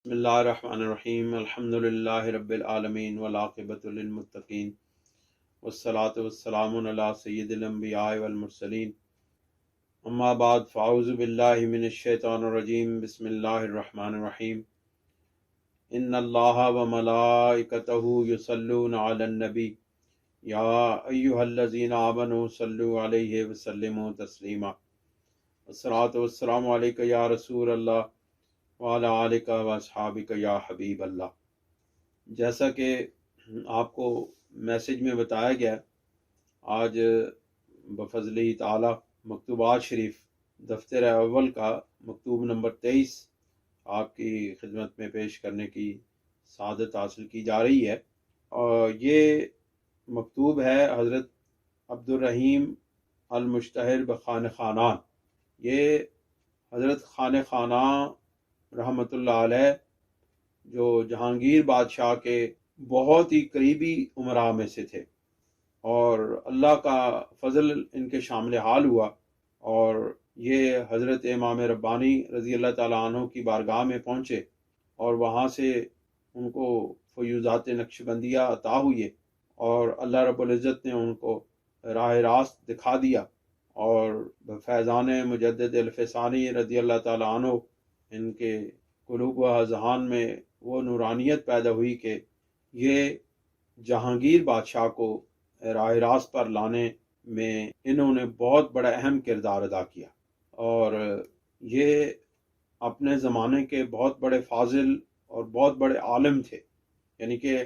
بسم اللہ الرحمن الرحیم الحمد للہ رب العالمین والعاقبۃ للمتقین والصلاۃ والسلام علی سید الانبیاء والمرسلین اما بعد فاعوذ باللہ من الشیطان الرجیم بسم اللہ الرحمن الرحیم ان اللہ وملائکتہ یصلون علی النبی یا ایہا الذین آمنوا صلوا علیہ وسلموا تسلیما الصلاۃ والسلام علیک یا رسول اللہ وعلیٰ آلک و اصحابک یا حبیب اللہ۔ جیسا کہ آپ کو میسج میں بتایا گیا، آج بفضل تعالی مکتوبات شریف دفتر اول کا مکتوب نمبر 23 آپ کی خدمت میں پیش کرنے کی سعادت حاصل کی جا رہی ہے، اور یہ مکتوب ہے حضرت عبدالرحیم المشتہر بخانہ خانان۔ یہ حضرت خانہ خانان رحمۃ اللہ علیہ جو جہانگیر بادشاہ کے بہت ہی قریبی امراء میں سے تھے، اور اللہ کا فضل ان کے شامل حال ہوا، اور یہ حضرت امام ربانی رضی اللہ تعالیٰ عنہ کی بارگاہ میں پہنچے، اور وہاں سے ان کو فیوضات نقشبندیہ عطا ہوئے، اور اللہ رب العزت نے ان کو راہ راست دکھا دیا، اور فیضان مجدد الفسانی رضی اللہ تعالیٰ عنہ ان کے قلوب و اذہان میں وہ نورانیت پیدا ہوئی کہ یہ جہانگیر بادشاہ کو راہ راست پر لانے میں انہوں نے بہت بڑا اہم کردار ادا کیا، اور یہ اپنے زمانے کے بہت بڑے فاضل اور بہت بڑے عالم تھے۔ یعنی کہ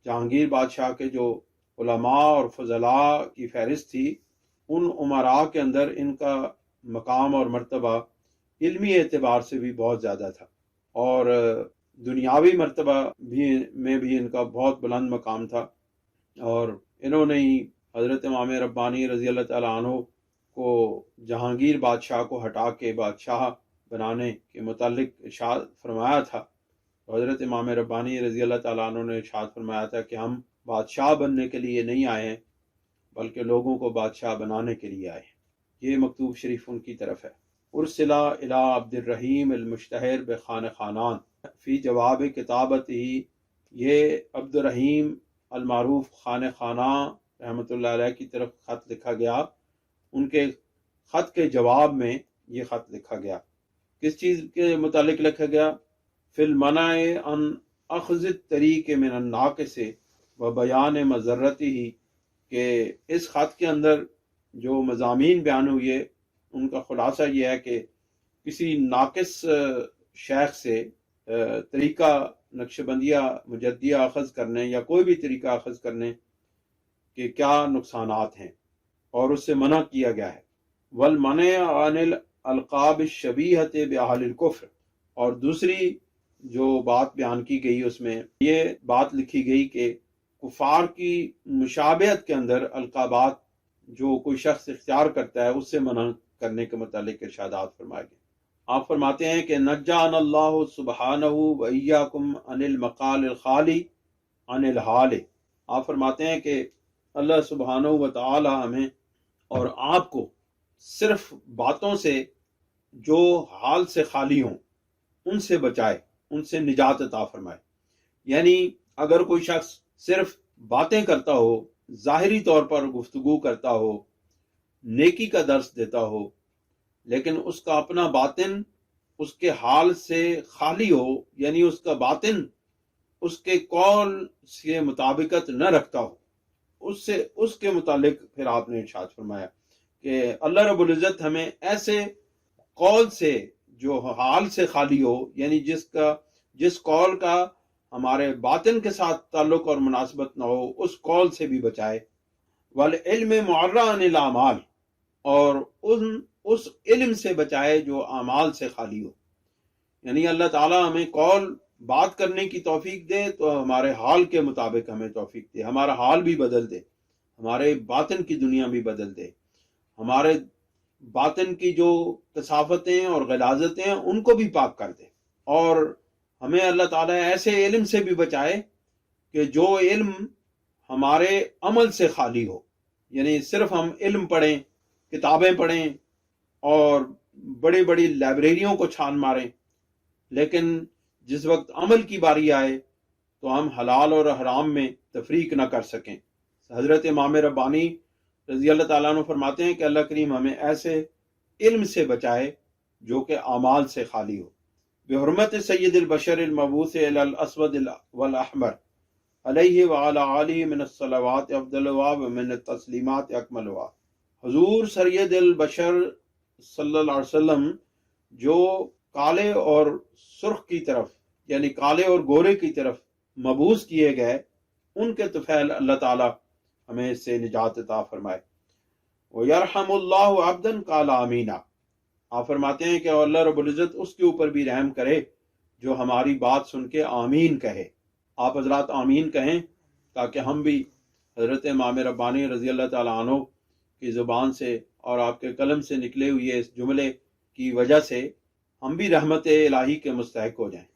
جہانگیر بادشاہ کے جو علماء اور فضلاء کی فہرست تھی، ان امراء کے اندر ان کا مقام اور مرتبہ علمی اعتبار سے بھی بہت زیادہ تھا، اور دنیاوی مرتبہ میں بھی ان کا بہت بلند مقام تھا، اور انہوں نے ہی حضرت امام ربانی رضی اللہ تعالیٰ عنہ کو جہانگیر بادشاہ کو ہٹا کے بادشاہ بنانے کے متعلق ارشاد فرمایا تھا۔ حضرت امام ربانی رضی اللہ تعالیٰ عنہ نے ارشاد فرمایا تھا کہ ہم بادشاہ بننے کے لیے نہیں آئے ہیں، بلکہ لوگوں کو بادشاہ بنانے کے لیے آئے ہیں۔ یہ مکتوب شریف ان کی طرف ہے۔ ارسلہ الی عبد الرحیم المشتہر بخانہ خانان فی جواب کتابت ہی، یہ عبد الرحیم المعروف خانہ خانان رحمۃ اللہ علیہ کی طرف خط لکھا گیا، ان کے خط کے جواب میں یہ خط لکھا گیا۔ کس چیز کے متعلق لکھا گیا؟ فی المنع ان اخذ الطریق من الناقص و بیان مضرتہ، کہ اس خط کے اندر جو مضامین بیان ہوئے ان کا خلاصہ یہ ہے کہ کسی ناقص شیخ سے طریقہ نقشبندیہ مجدیہ اخذ کرنے یا کوئی بھی طریقہ اخذ کرنے کے کیا نقصانات ہیں، اور اس سے منع کیا گیا ہے۔ والمنع عن الالقاب الشبیہۃ باہل الکفر، اور دوسری جو بات بیان کی گئی اس میں یہ بات لکھی گئی کہ کفار کی مشابہت کے اندر القابات جو کوئی شخص اختیار کرتا ہے اس سے منع کرنے کے متعلق ارشادات فرمائے گئے۔ آپ فرماتے ہیں کہ نجانا اللہ سبحانہ و ایاکم عن المقال الخالی عن الحال۔ آپ فرماتے ہیں کہ اللہ سبحانہ و تعالی ہمیں اور آپ کو صرف باتوں سے جو حال سے خالی ہوں ان سے بچائے، ان سے نجات عطا فرمائے۔ یعنی اگر کوئی شخص صرف باتیں کرتا ہو، ظاہری طور پر گفتگو کرتا ہو، نیکی کا درس دیتا ہو، لیکن اس کا اپنا باطن اس کے حال سے خالی ہو، یعنی اس کا باطن اس کے قول سے مطابقت نہ رکھتا ہو، اس کے متعلق پھر آپ نے ارشاد فرمایا کہ اللہ رب العزت ہمیں ایسے قول سے جو حال سے خالی ہو، یعنی جس قول کا ہمارے باطن کے ساتھ تعلق اور مناسبت نہ ہو، اس قول سے بھی بچائے۔ والعلم معرّ عن الاعمال، اور اس علم سے بچائے جو اعمال سے خالی ہو۔ یعنی اللہ تعالیٰ ہمیں قول بات کرنے کی توفیق دے تو ہمارے حال کے مطابق ہمیں توفیق دے، ہمارا حال بھی بدل دے، ہمارے باطن کی دنیا بھی بدل دے، ہمارے باطن کی جو کثافتیں اور غلاظتیں ہیں ان کو بھی پاک کر دے، اور ہمیں اللہ تعالیٰ ایسے علم سے بھی بچائے کہ جو علم ہمارے عمل سے خالی ہو۔ یعنی صرف ہم علم پڑھیں، کتابیں پڑھیں اور بڑی بڑی لائبریریوں کو چھان ماریں، لیکن جس وقت عمل کی باری آئے تو ہم حلال اور حرام میں تفریق نہ کر سکیں۔ حضرت امام ربانی رضی اللہ تعالیٰ عنہ فرماتے ہیں کہ اللہ کریم ہمیں ایسے علم سے بچائے جو کہ اعمال سے خالی ہو۔ بحرمت سید البشر المبعوث الی الاسود والاحمر علیہ وعلی آلہ من الصلوات افضلها ومن التسلیمات اکملها۔ حضور سید البشر صلی اللہ علیہ وسلم جو کالے اور سرخ کی طرف یعنی کالے اور گورے کی طرف مبعوث کیے گئے، ان کے طفیل اللہ تعالی ہمیں اس سے نجات عطا فرمائے۔ وَيَرْحَمُ اللَّهُ عَبْدًا قَالَ آمِينَ۔ آپ فرماتے ہیں کہ اللہ رب العزت اس کے اوپر بھی رحم کرے جو ہماری بات سن کے آمین کہے۔ آپ حضرات آمین کہیں تاکہ ہم بھی حضرت امام ربانی رضی اللہ تعالیٰ عنہ کی زبان سے اور آپ کے قلم سے نکلے ہوئے اس جملے کی وجہ سے ہم بھی رحمت الہی کے مستحق ہو جائیں۔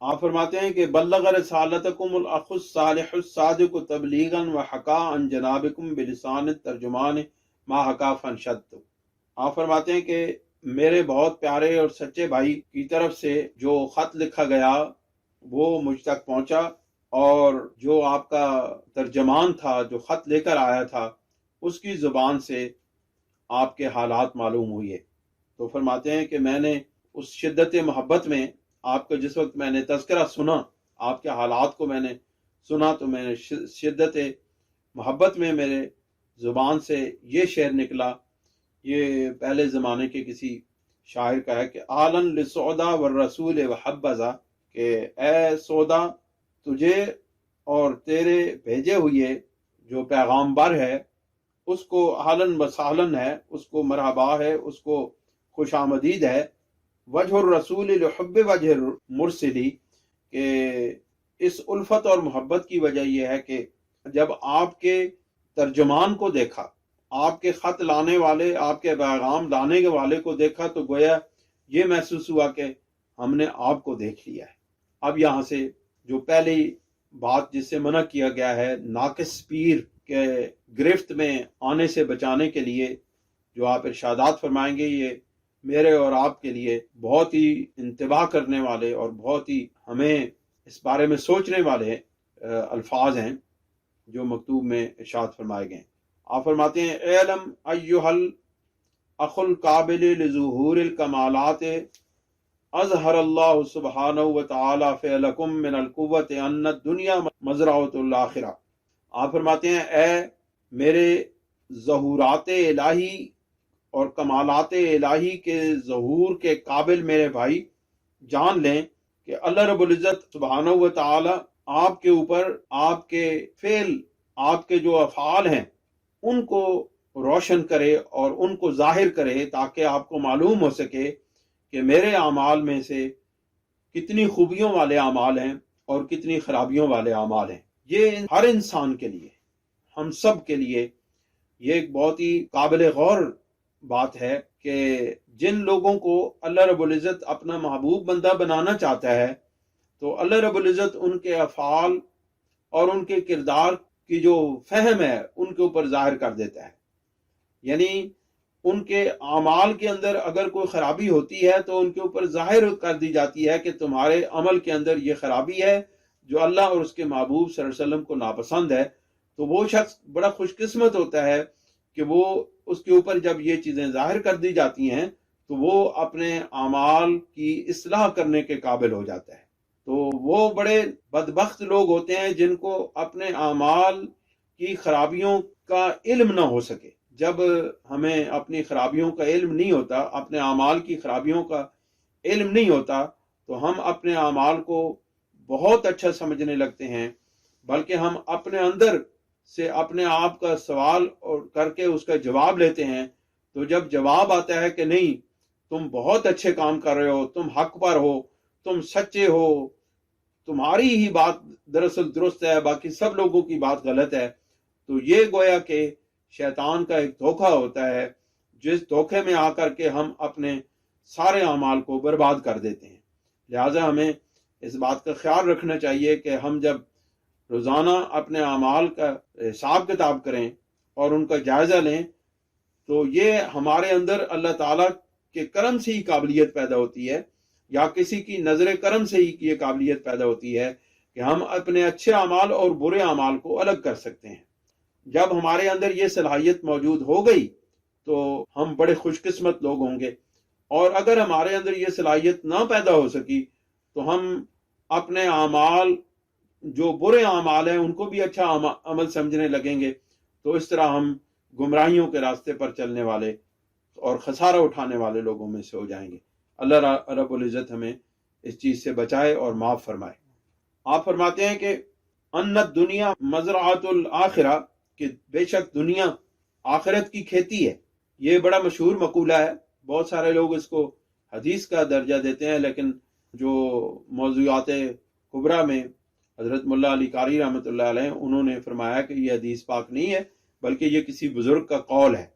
آپ فرماتے ہیں کہ بلغ رسالتکم الاخ الصالح الصادق تبلیغا وحکا عن جنابکم بلسان الترجمان ما حکا فانشدت۔ آپ فرماتے ہیں کہ میرے بہت پیارے اور سچے بھائی کی طرف سے جو خط لکھا گیا وہ مجھ تک پہنچا، اور جو آپ کا ترجمان تھا جو خط لے کر آیا تھا اس کی زبان سے آپ کے حالات معلوم ہوئے۔ تو فرماتے ہیں کہ میں نے اس شدت محبت میں آپ کا جس وقت میں نے تذکرہ سنا، آپ کے حالات کو میں نے سنا، تو میں نے شدت محبت میں میرے زبان سے یہ شعر نکلا، یہ پہلے زمانے کے کسی شاعر کا ہے کہ آلن لسودا والرسول وحبذا، کہ اے سودا تجھے اور تیرے بھیجے ہوئے جو پیغامبر ہے اس کو آلن وسہلن ہے، اس کو مرحبا ہے، اس کو خوش آمدید ہے۔ وجہ الرسول لحب وجہ مرسلی، کہ اس الفت اور محبت کی وجہ یہ ہے کہ جب آپ کے ترجمان کو دیکھا، آپ کے خط لانے والے، آپ کے پیغام لانے والے کو دیکھا، تو گویا یہ محسوس ہوا کہ ہم نے آپ کو دیکھ لیا ہے۔ اب یہاں سے جو پہلی بات جس سے منع کیا گیا ہے ناقص پیر کے گرفت میں آنے سے بچانے کے لیے جو آپ ارشادات فرمائیں گے، یہ میرے اور آپ کے لیے بہت ہی انتباہ کرنے والے اور بہت ہی ہمیں اس بارے میں سوچنے والے الفاظ ہیں جو مکتوب میں ارشاد فرمائے گئے۔ آپ فرماتے ہیں اعلم ایھا الاخ القابل لظہور الکمالات اظہر اللہ سبحانہ وتعالی فعلکم من القوت ان الدنیا مزرعۃ الآخرہ۔ آپ فرماتے ہیں اے میرے ظہورات الہی اور کمالات الہی کے ظہور کے قابل میرے بھائی، جان لیں کہ اللہ رب العزت سبحانہ وتعالی آپ کے اوپر آپ کے فعل، آپ کے جو افعال ہیں ان کو روشن کرے اور ان کو ظاہر کرے، تاکہ آپ کو معلوم ہو سکے کہ میرے اعمال میں سے کتنی خوبیوں والے اعمال ہیں اور کتنی خرابیوں والے اعمال ہیں۔ یہ ہر انسان کے لیے، ہم سب کے لیے یہ ایک بہت ہی قابل غور بات ہے کہ جن لوگوں کو اللہ رب العزت اپنا محبوب بندہ بنانا چاہتا ہے تو اللہ رب العزت ان کے افعال اور ان کے کردار کی جو فہم ہے ان کے اوپر ظاہر کر دیتا ہے۔ یعنی ان کے اعمال کے اندر اگر کوئی خرابی ہوتی ہے تو ان کے اوپر ظاہر کر دی جاتی ہے کہ تمہارے عمل کے اندر یہ خرابی ہے جو اللہ اور اس کے محبوب صلی اللہ علیہ وسلم کو ناپسند ہے۔ تو وہ شخص بڑا خوش قسمت ہوتا ہے کہ وہ اس کے اوپر جب یہ چیزیں ظاہر کر دی جاتی ہیں تو وہ اپنے اعمال کی اصلاح کرنے کے قابل ہو جاتا ہے۔ تو وہ بڑے بدبخت لوگ ہوتے ہیں جن کو اپنے اعمال کی خرابیوں کا علم نہ ہو سکے۔ جب ہمیں اپنی خرابیوں کا علم نہیں ہوتا، اپنے اعمال کی خرابیوں کا علم نہیں ہوتا، تو ہم اپنے اعمال کو بہت اچھا سمجھنے لگتے ہیں، بلکہ ہم اپنے اندر سے اپنے آپ کا سوال اور کر کے اس کا جواب لیتے ہیں۔ تو جب جواب آتا ہے کہ نہیں تم بہت اچھے کام کر رہے ہو، تم حق پر ہو، تم سچے ہو، تمہاری ہی بات دراصل درست ہے، باقی سب لوگوں کی بات غلط ہے، تو یہ گویا کہ شیطان کا ایک دھوکہ ہوتا ہے، جس دھوکے میں آ کر کے ہم اپنے سارے اعمال کو برباد کر دیتے ہیں۔ لہٰذا ہمیں اس بات کا خیال رکھنا چاہیے کہ ہم جب روزانہ اپنے اعمال کا حساب کتاب کریں اور ان کا جائزہ لیں تو یہ ہمارے اندر اللہ تعالیٰ کے کرم سے ہی قابلیت پیدا ہوتی ہے، یا کسی کی نظر کرم سے ہی یہ قابلیت پیدا ہوتی ہے کہ ہم اپنے اچھے اعمال اور برے اعمال کو الگ کر سکتے ہیں۔ جب ہمارے اندر یہ صلاحیت موجود ہو گئی تو ہم بڑے خوش قسمت لوگ ہوں گے، اور اگر ہمارے اندر یہ صلاحیت نہ پیدا ہو سکی تو ہم اپنے اعمال جو برے اعمال ہیں ان کو بھی اچھا عمل سمجھنے لگیں گے، تو اس طرح ہم گمراہیوں کے راستے پر چلنے والے اور خسارہ اٹھانے والے لوگوں میں سے ہو جائیں گے۔ اللہ رب العزت ہمیں اس چیز سے بچائے اور معاف فرمائے۔ آپ فرماتے ہیں کہ ان الدنیا مزرعۃ الآخرہ، کہ بے شک دنیا آخرت کی کھیتی ہے۔ یہ بڑا مشہور مقولہ ہے، بہت سارے لوگ اس کو حدیث کا درجہ دیتے ہیں، لیکن جو موضوعات کبریٰ میں حضرت ملا علی قاری رحمۃ اللہ علیہ انہوں نے فرمایا کہ یہ حدیث پاک نہیں ہے، بلکہ یہ کسی بزرگ کا قول ہے۔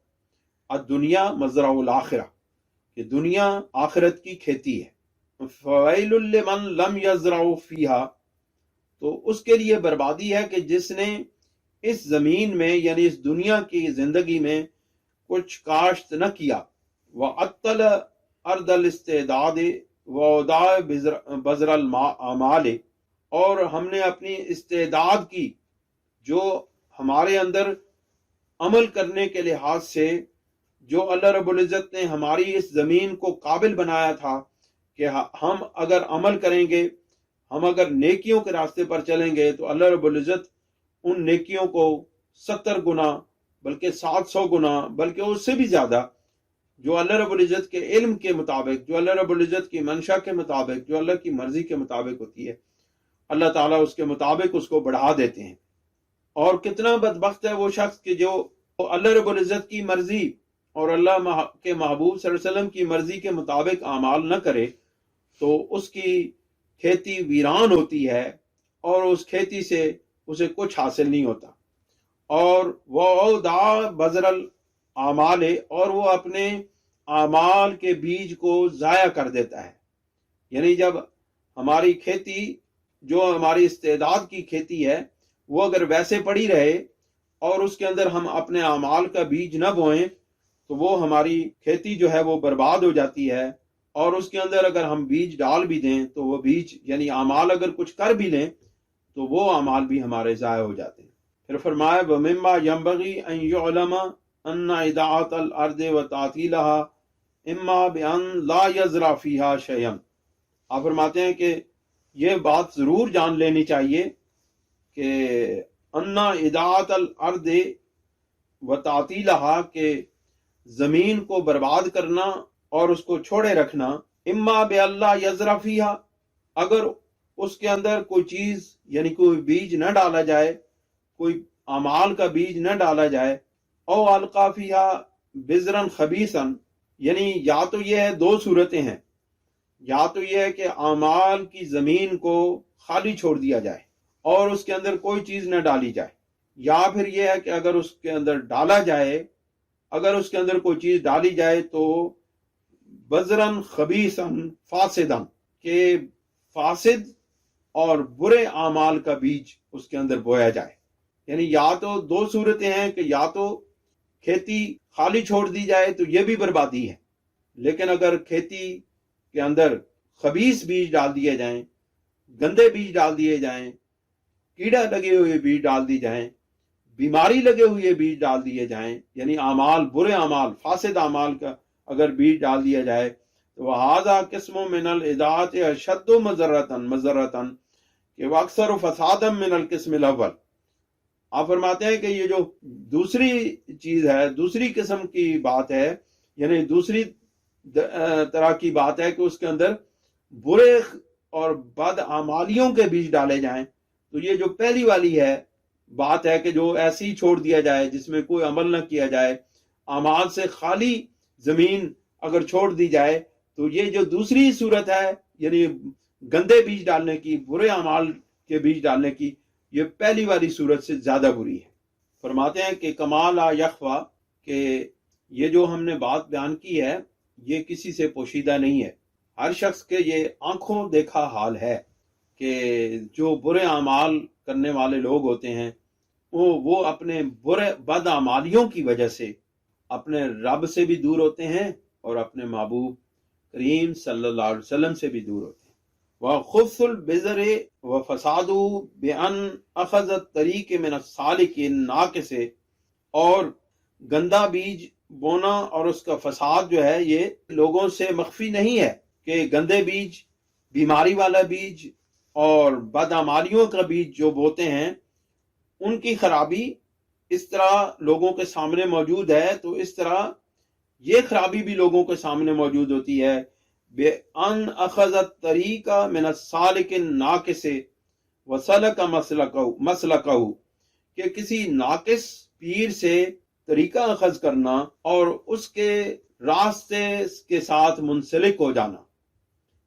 الدنیا مزرع الآخرہ، کہ دنیا آخرت کی کھیتی ہے۔ فویل لمن لم یزرع فیہا، تو اس کے لیے بربادی ہے کہ جس نے اس زمین میں یعنی اس دنیا کی زندگی میں کچھ کاشت نہ کیا۔ وعطل ارض الاستعداد ووداع بذر الاعمال، اور ہم نے اپنی استعداد کی، جو ہمارے اندر عمل کرنے کے لحاظ سے جو اللہ رب العزت نے ہماری اس زمین کو قابل بنایا تھا کہ ہم اگر عمل کریں گے، ہم اگر نیکیوں کے راستے پر چلیں گے تو اللہ رب العزت ان نیکیوں کو 70 گنا بلکہ 700 گنا بلکہ اس سے بھی زیادہ، جو اللہ رب العزت کے علم کے مطابق، جو اللہ رب العزت کی منشا کے مطابق، جو اللہ کی مرضی کے مطابق ہوتی ہے، اللہ تعالیٰ اس کے مطابق اس کو بڑھا دیتے ہیں۔ اور کتنا بدبخت ہے وہ شخص کہ جو اللہ رب العزت کی مرضی اور اللہ کے محبوب صلی اللہ علیہ وسلم کی مرضی کے مطابق اعمال نہ کرے، تو اس کی کھیتی ویران ہوتی ہے اور اس کھیتی سے اسے کچھ حاصل نہیں ہوتا۔ اور وہ دا بذر الاعمال، اور وہ اپنے اعمال کے بیج کو ضائع کر دیتا ہے۔ یعنی جب ہماری کھیتی، جو ہماری استعداد کی کھیتی ہے، وہ اگر ویسے پڑی رہے اور اس کے اندر ہم اپنے اعمال کا بیج نہ بوئیں تو وہ ہماری کھیتی جو ہے وہ برباد ہو جاتی ہے، اور اس کے اندر اگر ہم بیج ڈال بھی دیں تو وہ بیج یعنی اعمال اگر کچھ کر بھی لیں تو وہ اعمال بھی ہمارے ضائع ہو جاتے ہیں۔ پھر فرمایا وَمِمَّا يَنبَغِي أَن يُعْلَمَ أَنَّ إِضَاعَةَ الْأَرْضِ وَتَعْطِيلَهَا إِمَّا بِأَن لَا يَزْرَعَ فِيهَا شَيْئًا۔ آپ فرماتے ہیں کہ یہ بات ضرور جان لینی چاہیے کہ أَنَّ إِضَاعَةَ الْأَرْضِ وَتَعْطِيلَهَا، کہ زمین کو برباد کرنا اور اس کو چھوڑے رکھنا، اما بِأَلَّا يَزْرَعَ فِيهَا، اگر اس کے اندر کوئی چیز یعنی کوئی بیج نہ ڈالا جائے، کوئی اعمال کا بیج نہ ڈالا جائے، او القا فیہا بذرا خبیثا، یعنی یا تو یہ ہے، دو صورتیں ہیں، یا تو یہ ہے کہ اعمال کی زمین کو خالی چھوڑ دیا جائے اور اس کے اندر کوئی چیز نہ ڈالی جائے، یا پھر یہ ہے کہ اگر اس کے اندر ڈالا جائے، اگر اس کے اندر کوئی چیز ڈالی جائے تو بذرا خبیثا فاسدا، کہ فاسد اور برے اعمال کا بیج اس کے اندر بویا جائے۔ یعنی یا تو دو صورتیں ہیں کہ یا تو کھیتی خالی چھوڑ دی جائے تو یہ بھی بربادی ہے، لیکن اگر کھیتی کے اندر خبیث بیج ڈال دیے جائیں، گندے بیج ڈال دیے جائیں، کیڑا لگے ہوئے بیج ڈال دی جائیں، بیماری لگے ہوئے بیج ڈال دیے جائیں، یعنی اعمال، برے اعمال، فاسد اعمال کا اگر بیج ڈال دیا جائے تو وَهَذَا قِسْمٌ مِّنَ الْإِضَاعَةِ أَشَدُّ مَضَرَّةً، کہ وہ اکثر فسادا من القسم الاول۔ آپ فرماتے ہیں کہ یہ جو دوسری چیز ہے، دوسری قسم کی بات ہے، یعنی دوسری طرح کی بات ہے کہ اس کے اندر برے اور بد اعمالیوں کے بیج ڈالے جائیں، تو یہ جو پہلی والی ہے بات ہے کہ جو ایسی ہی چھوڑ دیا جائے جس میں کوئی عمل نہ کیا جائے، اعمال سے خالی زمین اگر چھوڑ دی جائے، تو یہ جو دوسری صورت ہے یعنی گندے بیج ڈالنے کی، برے اعمال کے بیج ڈالنے کی، یہ پہلی والی صورت سے زیادہ بری ہے۔ فرماتے ہیں کہ کمال یخوا، کہ یہ جو ہم نے بات بیان کی ہے یہ کسی سے پوشیدہ نہیں ہے، ہر شخص کے یہ آنکھوں دیکھا حال ہے کہ جو برے اعمال کرنے والے لوگ ہوتے ہیں وہ اپنے برے بد اعمالیوں کی وجہ سے اپنے رب سے بھی دور ہوتے ہیں اور اپنے محبوب کریم صلی اللہ علیہ وسلم سے بھی دور ہوتے ہیں۔ وَخُبْثُ الْبِذْرِ وَفَسَادُهُ بِأَنْ أَخَذَ الطَّرِيقِ مِنَ السَّالِكِ النَّاقِصِ، اور گندا بیج بونا اور اس کا فساد جو ہے یہ لوگوں سے مخفی نہیں ہے کہ گندے بیج، بیماری والا بیج اور بدعمالیوں کا بیج جو بوتے ہیں ان کی خرابی اس طرح لوگوں کے سامنے موجود ہے، تو اس طرح یہ خرابی بھی لوگوں کے سامنے موجود ہوتی ہے۔ بِأَنْ أَخَذَ الطَّرِيقَ مِنَ السَّالِكِ النَّاقِصِ وَسَلَكَ مَسْلَكَهُ، کہ کسی ناقص پیر سے طریقہ اخذ کرنا اور اس کے راستے کے ساتھ منسلک ہو جانا،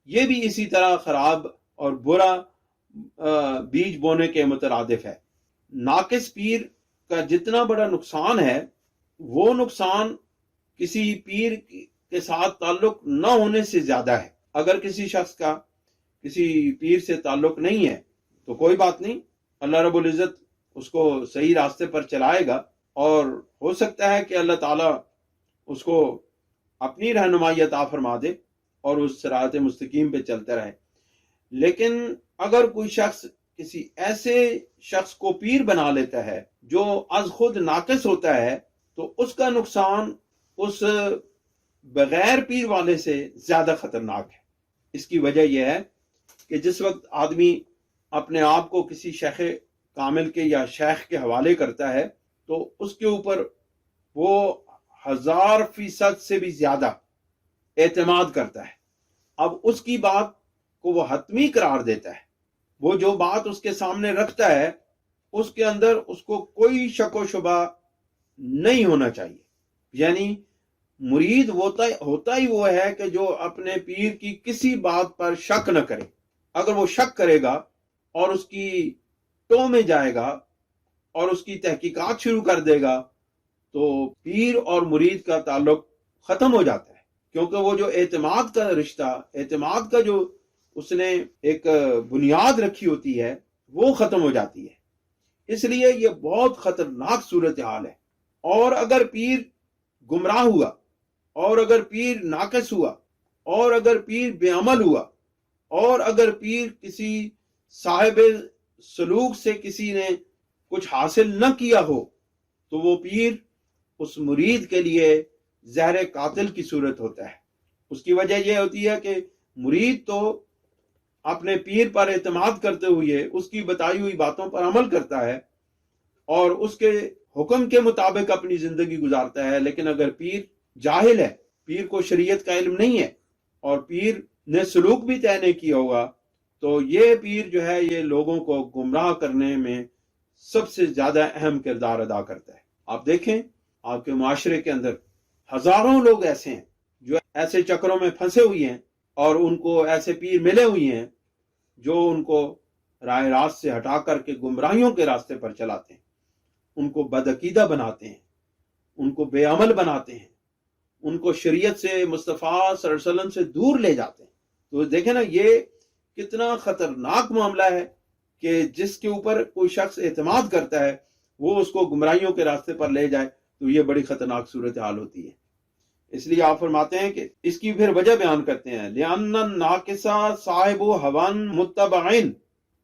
یہ بھی اسی طرح خراب اور برا بیج بونے کے مترادف ہے۔ ناقص پیر کا جتنا بڑا نقصان ہے وہ نقصان کسی پیر کے ساتھ تعلق نہ ہونے سے زیادہ ہے۔ اگر کسی شخص کا کسی پیر سے تعلق نہیں ہے تو کوئی بات نہیں، اللہ رب العزت اس کو صحیح راستے پر چلائے گا، اور ہو سکتا ہے کہ اللہ تعالیٰ اس کو اپنی رہنمائی عطا فرما دے اور اس صراط مستقیم پہ چلتا رہے۔ لیکن اگر کوئی شخص کسی ایسے شخص کو پیر بنا لیتا ہے جو از خود ناقص ہوتا ہے، تو اس کا نقصان اس بغیر پیر والے سے زیادہ خطرناک ہے۔ اس کی وجہ یہ ہے کہ جس وقت آدمی اپنے آپ کو کسی شیخ کامل کے یا شیخ کے حوالے کرتا ہے تو اس کے اوپر وہ 1000% سے بھی زیادہ اعتماد کرتا ہے۔ اب اس کی بات کو وہ حتمی قرار دیتا ہے، وہ جو بات اس کے سامنے رکھتا ہے اس کے اندر اس کو کوئی شک و شبہ نہیں ہونا چاہیے۔ یعنی مرید ہوتا ہی وہ ہے کہ جو اپنے پیر کی کسی بات پر شک نہ کرے۔ اگر وہ شک کرے گا اور اس کی ٹو میں جائے گا اور اس کی تحقیقات شروع کر دے گا تو پیر اور مرید کا تعلق ختم ہو جاتا ہے، کیونکہ وہ جو اعتماد کا رشتہ، اعتماد کا جو اس نے ایک بنیاد رکھی ہوتی ہے وہ ختم ہو جاتی ہے۔ اس لیے یہ بہت خطرناک صورتحال ہے۔ اور اگر پیر گمراہ ہوا، اور اگر پیر ناقص ہوا، اور اگر پیر بے عمل ہوا، اور اگر پیر کسی صاحب سلوک سے کسی نے کچھ حاصل نہ کیا ہو، تو وہ پیر اس مرید کے لیے زہر قاتل کی صورت ہوتا ہے۔ اس کی وجہ یہ ہوتی ہے کہ مرید تو اپنے پیر پر اعتماد کرتے ہوئے اس کی بتائی ہوئی باتوں پر عمل کرتا ہے اور اس کے حکم کے مطابق اپنی زندگی گزارتا ہے، لیکن اگر پیر جاہل ہے، پیر کو شریعت کا علم نہیں ہے اور پیر نے سلوک بھی طے نہیں کیا ہوگا، تو یہ پیر جو ہے یہ لوگوں کو گمراہ کرنے میں سب سے زیادہ اہم کردار ادا کرتا ہے۔ آپ دیکھیں آپ کے معاشرے کے اندر ہزاروں لوگ ایسے ہیں جو ایسے چکروں میں پھنسے ہوئے ہیں، اور ان کو ایسے پیر ملے ہوئے ہیں جو ان کو راہ راست سے ہٹا کر کے گمراہیوں کے راستے پر چلاتے ہیں، ان کو بدعقیدہ بناتے ہیں، ان کو بے عمل بناتے ہیں، ان کو شریعت سے، مصطفیٰ صلی اللہ علیہ وسلم سے دور لے جاتے ہیں۔ تو دیکھیں نا یہ کتنا خطرناک معاملہ ہے کہ جس کے اوپر کوئی شخص اعتماد کرتا ہے وہ اس کو گمراہیوں کے راستے پر لے جائے، تو یہ بڑی خطرناک صورتحال ہوتی ہے۔ اس لیے آپ فرماتے ہیں کہ اس کی پھر وجہ بیان کرتے ہیں، لِأَنَّ النَّاقِصَ صَاحِبُ هَوًى مُتَّبَعٍ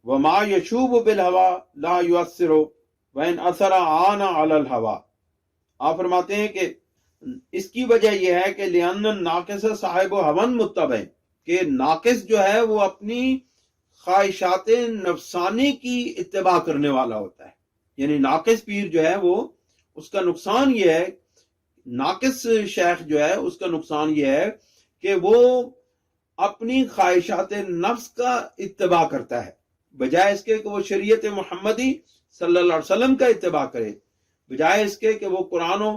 وَمَا يَشُوبُ بِالْهَوَى لَا يُؤَثِّرُ وَإِنْ أَثَرَ عَانَ عَلَى الْهَوَى۔ آپ فرماتے ہیں کہ اس کی وجہ یہ ہے کہ لِأَنَّ النَّاقِصَ صَاحِبُ هَوًى مُتَّبَعٍ، کہ ناقص جو ہے وہ اپنی خواہشات نفسانی کی اتباع کرنے والا ہوتا ہے۔ یعنی ناقص پیر جو ہے وہ اس کا نقصان یہ ہے، ناقص شیخ جو ہے اس کا نقصان یہ ہے کہ وہ اپنی خواہشات نفس کا اتباع کرتا ہے، بجائے اس کے کہ وہ شریعت محمدی صلی اللہ علیہ وسلم کا اتباع کرے، بجائے اس کے کہ وہ قرآن و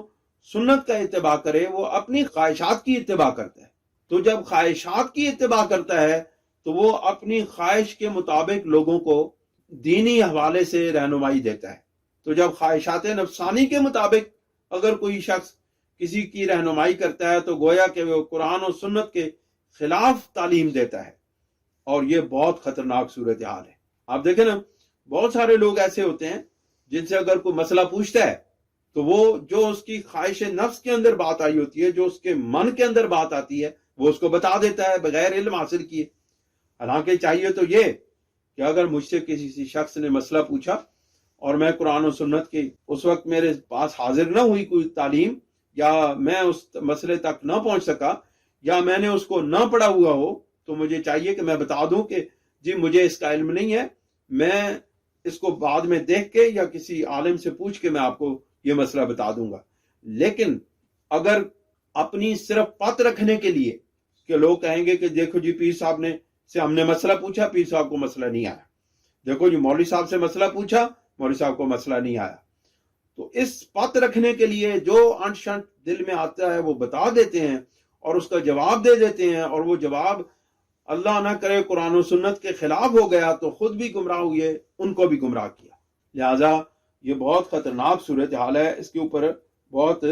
سنت کا اتباع کرے، وہ اپنی خواہشات کی اتباع کرتا ہے۔ تو جب خواہشات کی اتباع کرتا ہے تو وہ اپنی خواہش کے مطابق لوگوں کو دینی حوالے سے رہنمائی دیتا ہے۔ تو جب خواہشات نفسانی کے مطابق اگر کوئی شخص کسی کی رہنمائی کرتا ہے تو گویا کہ وہ قرآن و سنت کے خلاف تعلیم دیتا ہے، اور یہ بہت خطرناک صورتحال ہے۔ آپ دیکھیں نا بہت سارے لوگ ایسے ہوتے ہیں جن سے اگر کوئی مسئلہ پوچھتا ہے تو وہ جو اس کی خواہش نفس کے اندر بات آئی ہوتی ہے، جو اس کے من کے اندر بات آتی ہے، وہ اس کو بتا دیتا ہے بغیر علم حاصل کیے۔ حالانکہ چاہیے تو یہ کہ اگر مجھ سے کسی شخص نے مسئلہ پوچھا اور میں قرآن و سنت کی اس وقت میرے پاس حاضر نہ ہوئی کوئی تعلیم، یا میں اس مسئلے تک نہ پہنچ سکا، یا میں نے اس کو نہ پڑھا ہوا ہو، تو مجھے چاہیے کہ میں بتا دوں کہ جی مجھے اس کا علم نہیں ہے، میں اس کو بعد میں دیکھ کے یا کسی عالم سے پوچھ کے میں آپ کو یہ مسئلہ بتا دوں گا۔ لیکن اگر اپنی صرف پت رکھنے کے لیے کہ لوگ کہیں گے کہ دیکھو جی پیر صاحب نے سے ہم نے مسئلہ پوچھا، پیر صاحب کو مسئلہ نہیں آیا، دیکھو جی مولوی صاحب سے مسئلہ پوچھا، مولوی صاحب کو مسئلہ نہیں آیا، تو اس پت رکھنے کے لیے جو انٹ شنٹ دل میں آتا ہے وہ بتا دیتے ہیں اور اس کا جواب دے دیتے ہیں، اور وہ جواب اللہ نہ کرے قرآن و سنت کے خلاف ہو گیا تو خود بھی گمراہ ہوئے، ان کو بھی گمراہ کیا۔ لہٰذا یہ بہت خطرناک صورتحال ہے، اس کے اوپر بہت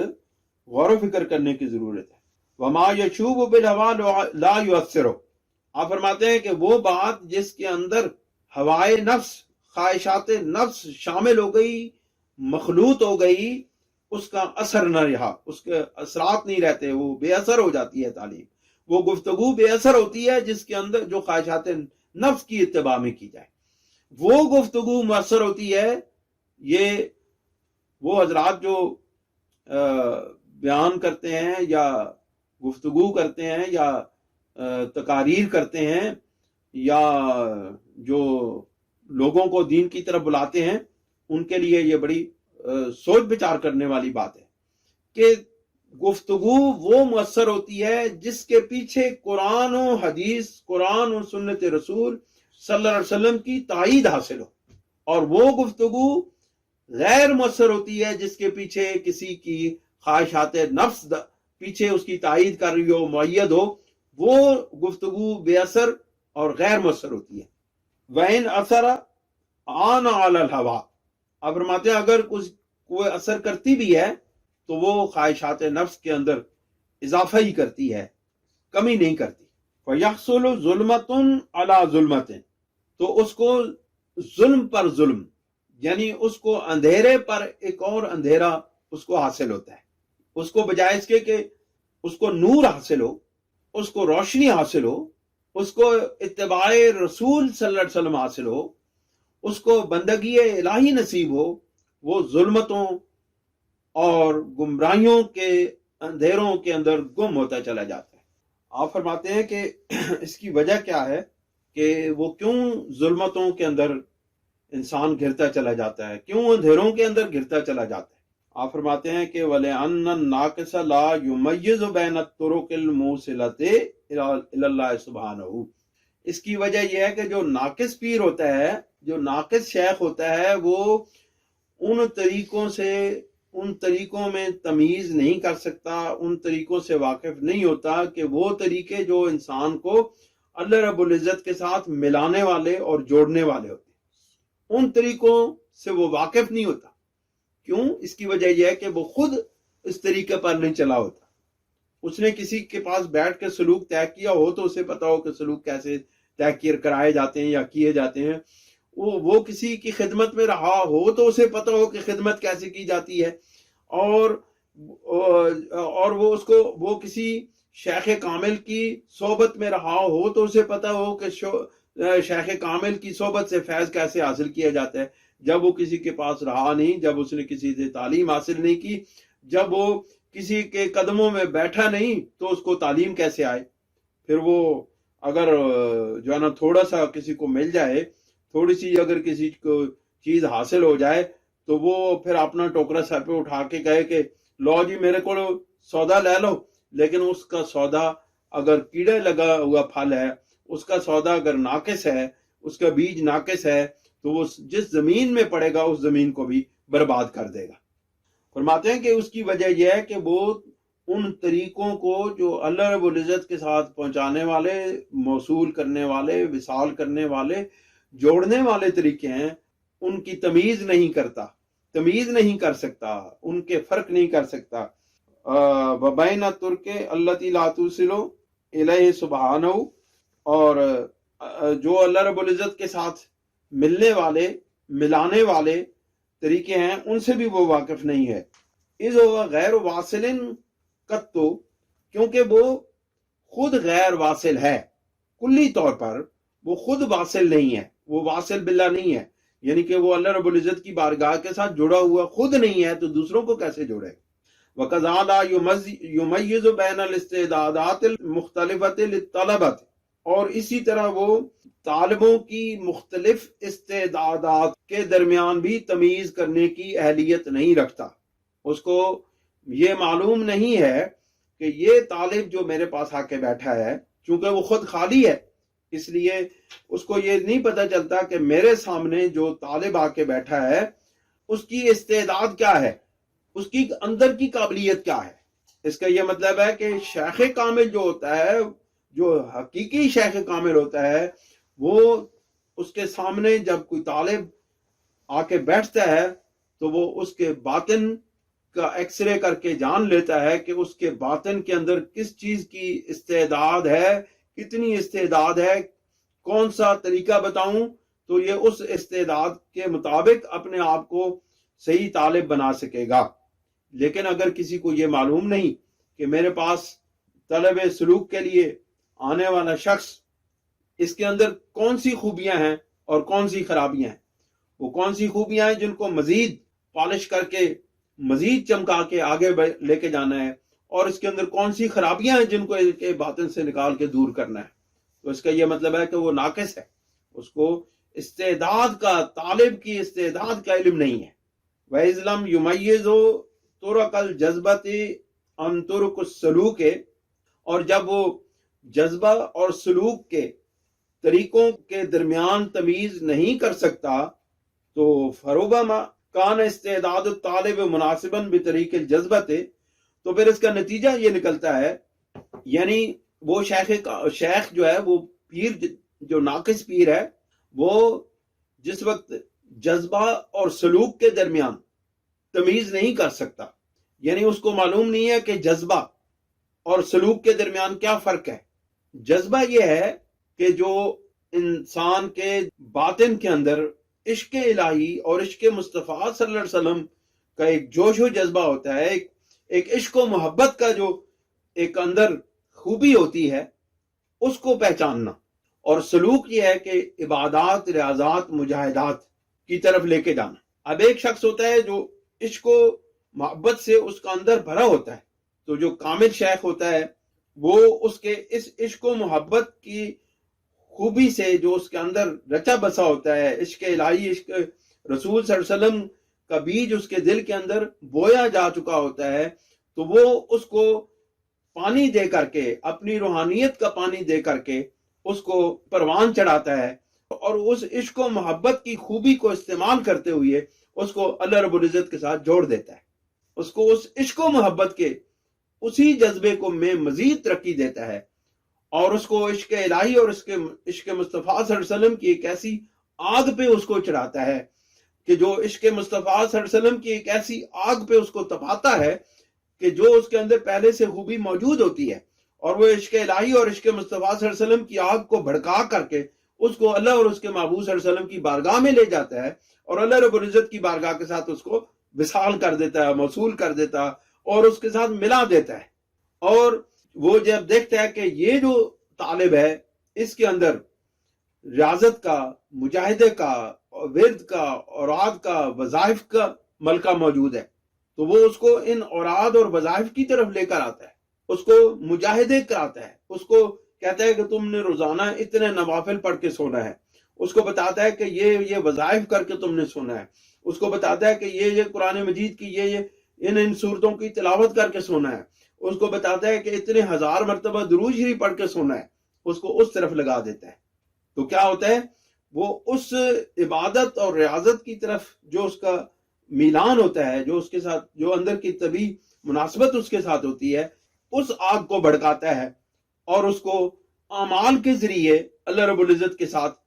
غور و فکر کرنے کی ضرورت ہے۔ وما یشوب بالہویٰ لا یؤثر، آپ فرماتے ہیں کہ وہ بات جس کے اندر ہوائے نفس، خواہشات نفس شامل ہو گئی، مخلوط ہو گئی، اس کا اثر نہ رہا، اس کے اثرات نہیں رہتے، وہ بے اثر ہو جاتی ہے تعلیم، وہ گفتگو بے اثر ہوتی ہے جس کے اندر جو خواہشات نفس کی اتباع میں کی جائے، وہ گفتگو مؤثر ہوتی ہے۔ یہ وہ حضرات جو بیان کرتے ہیں یا گفتگو کرتے ہیں یا تقاریر کرتے ہیں یا جو لوگوں کو دین کی طرف بلاتے ہیں، ان کے لیے یہ بڑی سوچ بچار کرنے والی بات ہے کہ گفتگو وہ مؤثر ہوتی ہے جس کے پیچھے قرآن و حدیث، قرآن و سنت رسول صلی اللہ علیہ وسلم کی تائید حاصل ہو، اور وہ گفتگو غیر مؤثر ہوتی ہے جس کے پیچھے کسی کی خواہشات نفس پیچھے اس کی تائید کر رہی ہو، مؤید ہو، وہ گفتگو بے اثر اور غیر مؤثر ہوتی ہے۔ وَإِنْ أَثَرَ عَانَ عَلَى الْهَوَىٰ، اب فرماتے ہیں اگر کوئی اثر کرتی بھی ہے تو وہ خواہشات نفس کے اندر اضافہ ہی کرتی ہے، کمی نہیں کرتی۔ فَيَحْصُلُ ظُلْمَةٌ عَلَى ظُلْمَةٍ، تو اس کو ظلم پر ظلم، یعنی اس کو اندھیرے پر ایک اور اندھیرا اس کو حاصل ہوتا ہے، اس کو بجائے اس کے کہ اس کو نور حاصل ہو، اس کو روشنی حاصل ہو، اس کو اتباع رسول صلی اللہ علیہ وسلم حاصل ہو، اس کو بندگی الہی نصیب ہو، وہ ظلمتوں اور گمراہیوں کے اندھیروں کے اندر گم ہوتا چلا جاتا ہے۔ آپ فرماتے ہیں کہ اس کی وجہ کیا ہے کہ وہ کیوں ظلمتوں کے اندر انسان گرتا چلا جاتا ہے، کیوں اندھیروں کے اندر گرتا چلا جاتا ہے؟ آپ فرماتے ہیں کہ وَلِأَنَّ النَّاقِصَ لَا يُمَيِّزُ بَيْنَ الطُّرُقِ الْمُوصِلَةِ إِلَى اللَّهِ سُبْحَانَهُ، اس کی وجہ یہ ہے کہ جو ناقص پیر ہوتا ہے، جو ناقص شیخ ہوتا ہے، وہ ان طریقوں میں تمیز نہیں کر سکتا، ان طریقوں سے واقف نہیں ہوتا کہ وہ طریقے جو انسان کو اللہ رب العزت کے ساتھ ملانے والے اور جوڑنے والے ہوتے ہیں، ان طریقوں سے وہ واقف نہیں ہوتا۔ کیوں؟ اس کی وجہ یہ ہے کہ وہ خود اس طریقے پر نہیں چلا ہوتا۔ اس نے کسی کے پاس بیٹھ کے سلوک طے کیا ہو تو اسے پتا ہو کہ سلوک کیسے طے کرائے جاتے ہیں یا کیے جاتے ہیں، وہ کسی کی خدمت میں رہا ہو تو اسے پتا ہو کہ خدمت کیسے کی جاتی ہے، اور وہ کسی شیخ کامل کی صحبت میں رہا ہو تو اسے پتا ہو کہ شیخ کامل کی صحبت سے فیض کیسے حاصل کیا جاتا ہے۔ جب وہ کسی کے پاس رہا نہیں، جب اس نے کسی سے تعلیم حاصل نہیں کی، جب وہ کسی کے قدموں میں بیٹھا نہیں تو اس کو تعلیم کیسے آئے؟ پھر وہ اگر جو ہے نا تھوڑا سا کسی کو مل جائے، تھوڑی سی اگر کسی کو چیز حاصل ہو جائے تو وہ پھر اپنا ٹوکرا سر پہ اٹھا کے کہے کہ لو جی میرے کو سودا لے لو، لیکن اس کا سودا اگر کیڑے لگا ہوا پھل ہے، اس کا سودا اگر ناقص ہے، اس کا بیج ناقص ہے، تو وہ جس زمین میں پڑے گا اس زمین کو بھی برباد کر دے گا۔ فرماتے ہیں کہ اس کی وجہ یہ ہے کہ وہ ان طریقوں کو جو اللہ رب العزت کے ساتھ پہنچانے والے، موصول کرنے والے، وصال کرنے والے، جوڑنے والے طریقے ہیں، ان کی تمیز نہیں کرتا، تمیز نہیں کر سکتا، ان کے فرق نہیں کر سکتا۔ وَبَيْنَ الطُّرُقِ الَّتِي لَا تُوصِلُ إِلَيْهِ سُبْحَانَهُ، اور جو اللہ رب العزت کے ساتھ ملنے والے، ملانے والے طریقے ہیں، ان سے بھی وہ واقف نہیں ہے۔ اِذْ هُوَ غَيْرُ وَاصِلٍ قَطُّ، کیونکہ وہ خود غیر واصل ہے، کلی طور پر وہ خود واصل نہیں ہے، وہ واصل باللہ نہیں ہے، یعنی کہ وہ اللہ رب العزت کی بارگاہ کے ساتھ جڑا ہوا خود نہیں ہے، تو دوسروں کو کیسے جوڑے؟ وَكَذَا يُمَيِّزُ بَيْنَ الْاِسْتِعْدَادَاتِ الْمُخْتَلِفَةِ لِلطَّلَبَةِ، اور اسی طرح وہ طالبوں کی مختلف استعدادات کے درمیان بھی تمیز کرنے کی اہلیت نہیں رکھتا۔ اس کو یہ معلوم نہیں ہے کہ یہ طالب جو میرے پاس آ کے بیٹھا ہے، چونکہ وہ خود خالی ہے، اس لیے اس کو یہ نہیں پتہ چلتا کہ میرے سامنے جو طالب آ کے بیٹھا ہے اس کی استعداد کیا ہے، اس کی اندر کی قابلیت کیا ہے۔ اس کا یہ مطلب ہے کہ شیخ کامل جو ہوتا ہے، جو حقیقی شیخ کامل ہوتا ہے، وہ اس کے سامنے جب کوئی طالب آ کے بیٹھتا ہے تو وہ اس کے باطن کا ایکس رے کر کے جان لیتا ہے کہ اس کے باطن کے اندر کس چیز کی استعداد ہے، کتنی استعداد ہے، کون سا طریقہ بتاؤں تو یہ اس استعداد کے مطابق اپنے آپ کو صحیح طالب بنا سکے گا۔ لیکن اگر کسی کو یہ معلوم نہیں کہ میرے پاس طلب سلوک کے لیے آنے والا شخص، اس کے اندر کون سی خوبیاں ہیں اور کون سی خرابیاں ہیں، وہ کون سی خوبیاں ہیں جن کو مزید پالش کر کے مزید چمکا کے آگے لے کے جانا ہے، اور اس کے اندر کون سی خرابیاں ہیں جن کو اس کے باطن سے نکال کے دور کرنا ہے، تو اس کا یہ مطلب ہے کہ وہ ناقص ہے، اس کو استعداد کا، طالب کی استعداد کا علم نہیں ہے۔ وَإِذْ لَمْ يُمَيِّزُوا طُرَقَ الْجَذْبَةِ عَنْ طُرُقِ السُّلُوكِ، اور جب وہ جذبہ اور سلوک کے طریقوں کے درمیان تمیز نہیں کر سکتا تو فَرُبَّمَا کان استعداد الطالب مناسبا بطریق الجذبۃ، تو پھر اس کا نتیجہ یہ نکلتا ہے، یعنی وہ شیخ جو ہے، وہ پیر جو ناقص پیر ہے، وہ جس وقت جذبہ اور سلوک کے درمیان تمیز نہیں کر سکتا، یعنی اس کو معلوم نہیں ہے کہ جذبہ اور سلوک کے درمیان کیا فرق ہے۔ جذبہ یہ ہے کہ جو انسان کے باطن کے اندر عشق الہی اور عشق مصطفیٰ صلی اللہ علیہ وسلم کا ایک جوش و جذبہ ہوتا ہے، ایک عشق و محبت کا جو ایک اندر خوبی ہوتی ہے، اس کو پہچاننا۔ اور سلوک یہ ہے کہ عبادات، ریاضات، مجاہدات کی طرف لے کے جانا۔ اب ایک شخص ہوتا ہے جو عشق و محبت سے اس کا اندر بھرا ہوتا ہے، تو جو کامل شیخ ہوتا ہے وہ اس کے اس عشق و محبت کی خوبی سے جو اس کے اندر رچا بسا ہوتا ہے، عشق الہی، عشق رسول صلی اللہ علیہ وسلم کا بیج اس کے دل کے اندر بویا جا چکا ہوتا ہے، تو وہ اس کو پانی دے کر کے، اپنی روحانیت کا پانی دے کر کے اس کو پروان چڑھاتا ہے، اور اس عشق و محبت کی خوبی کو استعمال کرتے ہوئے اس کو اللہ رب العزت کے ساتھ جوڑ دیتا ہے، اس کو اس عشق و محبت کے اسی جذبے کو میں مزید ترقی دیتا ہے، اور اس کو عشق الہی اور عشق مصطفیٰ صلی اللہ علیہ وسلم کی ایک ایسی آگ پہ اس کو چڑھاتا ہے کہ جو عشق مصطفیٰ صلی اللہ علیہ وسلم کی ایک ایسی آگ پہ اس کو تپاتا ہے کہ جو اس کے اندر پہلے سے خوبی موجود ہوتی ہے، اور وہ عشق الہی اور عشق مصطفیٰ صلی اللہ علیہ وسلم کی آگ کو بھڑکا کر کے اس کو اللہ اور اس کے محبوب صلی اللہ علیہ وسلم کی بارگاہ میں لے جاتا ہے، اور اللہ رب العزت کی بارگاہ کے ساتھ اس کو وصال کر دیتا ہے، موصول کر دیتا ہے، اور اس کے ساتھ ملا دیتا ہے۔ اور وہ جب دیکھتا ہے کہ یہ جو طالب ہے، اس کے اندر ریاضت کا، مجاہدے کا، ورد کا، اوراد کا، وظائف کا ملکہ موجود ہے، تو وہ اس کو ان اوراد اور وظائف کی طرف لے کر آتا ہے، اس کو مجاہدے کراتا ہے، اس کو کہتا ہے کہ تم نے روزانہ اتنے نوافل پڑھ کے سونا ہے، اس کو بتاتا ہے کہ یہ وظائف کر کے تم نے سونا ہے، اس کو بتاتا ہے کہ یہ قرآن مجید کی یہ ان صورتوں کی تلاوت کر کے سونا ہے، اس کو بتاتا ہے کہ اتنے 1000 مرتبہ درود شریف پڑھ کے سونا ہے، اس کو اس طرف لگا دیتا ہے۔ تو کیا ہوتا ہے، وہ اس عبادت اور ریاضت کی طرف جو اس کا میلان ہوتا ہے، جو اس کے ساتھ جو اندر کی طبی مناسبت اس کے ساتھ ہوتی ہے، اس آگ کو بھڑکاتا ہے اور اس کو اعمال کے ذریعے اللہ رب العزت کے ساتھ